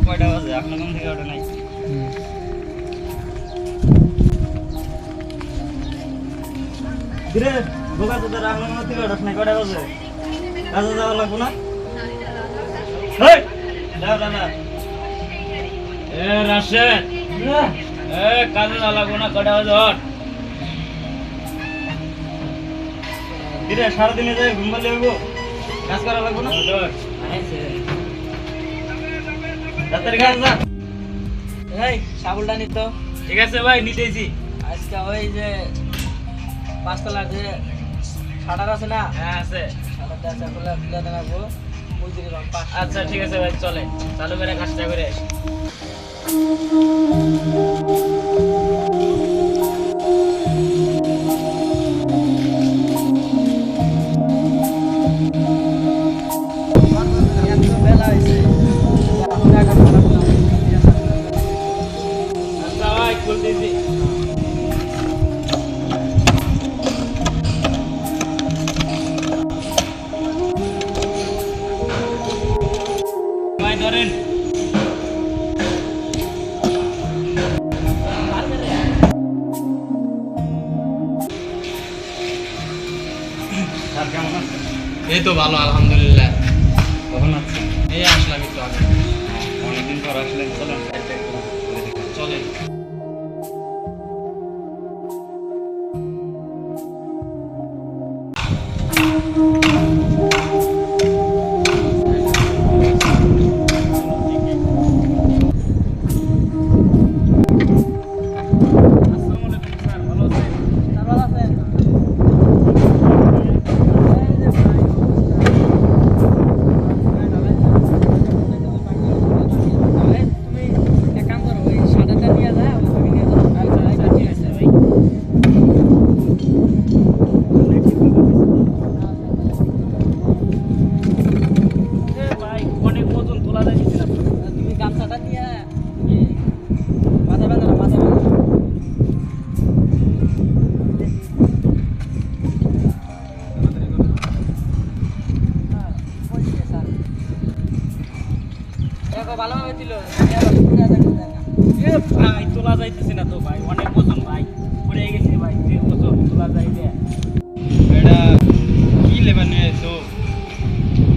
কয়টা বাজে আপনার ঘুম থেকে ওঠে নাই? কিরে বোকা তো তোর আপনার ঘুম থেকে ওঠে নাই, কয়টা বাজে? কাজে যাওয়া লাগবো না? হেই দাও দাদা। এ রাশেদ, এ কাজে যাওয়া লাগবো না, কয়টা বাজে ওঠ? কিরে সারাদিনে যাই ঘুম পারলে হইব, কাজ করা লাগবো না? ডাক্তার কাছে যা। এই সাবলটা নিত। ঠিক আছে ভাই, নিতেছি। আজকে ওই যে পাঁচতলার যে শাটার আছে না, হ্যাঁ আছে। শাটারটা আছে খুলে খুলে দেখাবো। বুঝলি রং পাঁচ। আচ্ছা ঠিক আছে ভাই, চলে চালু করে কাজটা করে আসি। এত বেলা হয়েছে এখন এখন আচ্ছা ভাই, খুলতেছি। ভাই ধরেন। স্যার কেমন আছেন? এই তো ভালো আলহামদুলিল্লাহ। কখন আছেন? এই আসলাম একটু আগে। অনেকদিন পর আসলেন, চলেন সাইডটা একটু ঘুরে দেখি। চলে আসসালামু আলাইকুম স্যার, ভালো আছেন? ভালো আছেন? তুমি এক কাম করো, ওই শাটারটা নিয়ে যা, ওই নিয়ে যাও। আচ্ছা ঠিক আছে ভাই। এ ভাই অনেক ওজন তোলা যাচ্ছে না। তুমি গামছাটা নিয়ে তুমি মাথায় বাঁধো না, মাথায় বাঁধো। দেখো ভালোভাবে দিল। এ ভাই তোলা যাইতেছে না তো ভাই, অনেক ওজন ভাই, পড়ে গেছে ভাই, যে ওজন তোলা যাইবে। এটা কি লেবার নিয়ে এসো?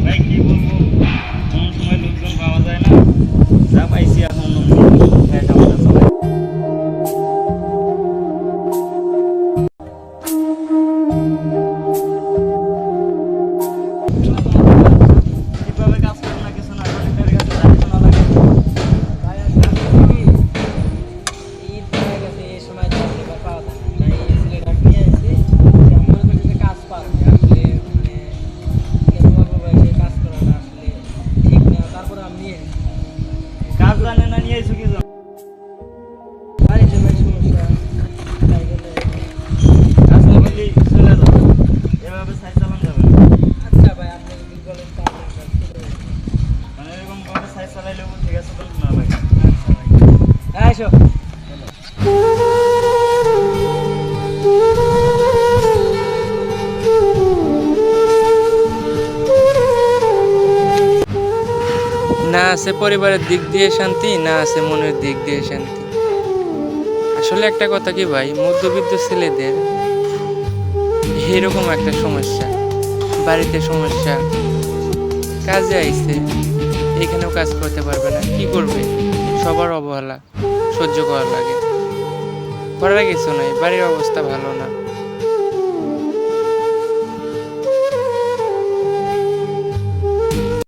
ভাই কি বলবো, কোন সময় লোকজন পাওয়া যায় না, যা পাইছি এখন শেষ আমাদের চলে। ঠিকভাবে কাজ করে না, কিছু না, প্রজেক্টের কাছে জানিয়ে শোনা লাগে। ভাই আসলে কি ঈদ হয়ে গেছে, এই সময় তো লেবার পাওয়া যায় না। তাই এই ছেলেটাকে নিয়ে এসেছি, যে আমি মনে করছি যে কাজ পারবে। আসলে মানে কেন বলবো ভাই, এই কাজ করাটা আসলে ঠিক না। তারপরে আমি নিয়ে এসেছি। কাজ জানে না, নিয়ে এসো কি জন্য? বাড়িতে ভাই সমস্যা, তাই জন্য। কাজ না করলেই চলে যাবে, এভাবে সাইড চালানো যাবে না। আচ্ছা ভাই, আপনি যদি বলেন তাহলে আমরা শুরু করি। মানে এরকম ভাবে সাইড চালাইলেও ঠিক আছে তো না ভাই? আচ্ছা ভাই, হ্যাঁ এসো। না আছে পরিবারের দিক দিয়ে শান্তি, না আছে মনের দিক দিয়ে শান্তি। আসলে একটা কথা কি ভাই, মধ্যবিত্ত ছেলেদের এরকম একটা সমস্যা, বাড়িতে সমস্যা, কাজে আইছে, এখানেও কাজ করতে পারবে না, কি করবে? সবার অবহেলা সহ্য করা লাগে, করার কিছু নাই, বাড়ির অবস্থা ভালো না।